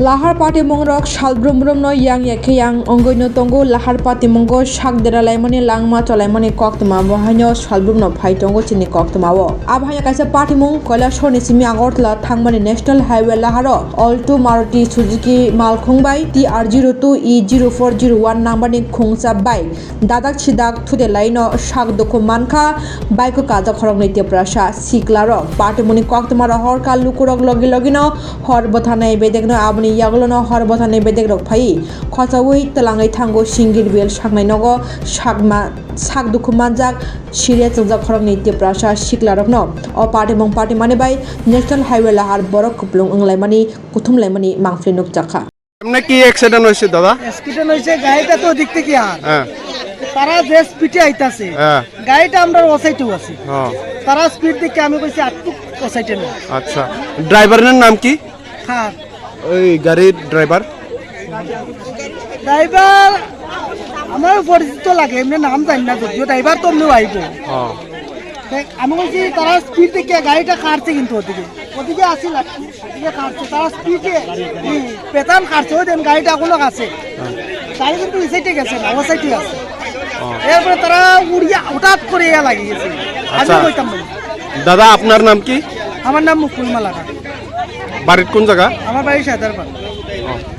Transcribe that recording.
Lahar Patimungo Shalbrum yang yakayang ongoino tongo Lahar Patimungo Sak Derakha langma tolaimani koktama bahanya Shalbrum Paitongo chini koktamawo. Abhanya kaisa Patimung Kailashar Simi Agartala Thangmani National Highway Laharo Alto Maruti Suzuki Malkhungbai TR02E0401 numberni khungsa bai dadak chidak thude laino Sak Derakha manka baiko Derakha Khorok Nwi Sikla ro Patimuni koktamara hor ka lukurok logino hor bothanai bedegno abni yaglono hor bothanai bedeg phai khochawi talangai thango singir bel saknai nogo sakma sak Derakha manjak siria chungjak Khorok Nwi Sikla rokno o Patimung Patimani bai National Highway Lahar borok kuplung anglaimani kuthum laimani mangfli nuk jakha এমনি কি accident হইছে দাদা? Accident হইছে গাড়িটা তো দিক থেকে আর তারা যে স্পিডে আইতাছে গাড়িটা আমরা ওসাইটেও আছে তারা স্পিড দেখে আমি কইছি আটটু ওসাইটে না। আচ্ছা ড্রাইভারের নাম কি? হ্যাঁ ওই গাড়ির ড্রাইভার আমার পরিচিত লাগে এমনি নাম জানি না যদিও ড্রাইভার তো এমনি আইবো। আমি বলছি তারা স্পিড দেখে গাড়িটা কাটছে কিন্তু ওদিকে আসিল ওদিকে কাটছে তারা স্পিডে পেতাম কাটছে ওই দেন গাড়িটা এখনো আছে গাড়ি কিন্তু এই সাইডে গেছে না ও সাইডে আছে এরপরে তারা উড়িয়া হঠাৎ করে লাগিয়ে গেছে। আমি কইতাম দাদা আপনার নাম কি? আমার নাম মুকুল মালাকা। বাড়ির কোন জায়গা? আমার বাড়ি সাদারপাড়া।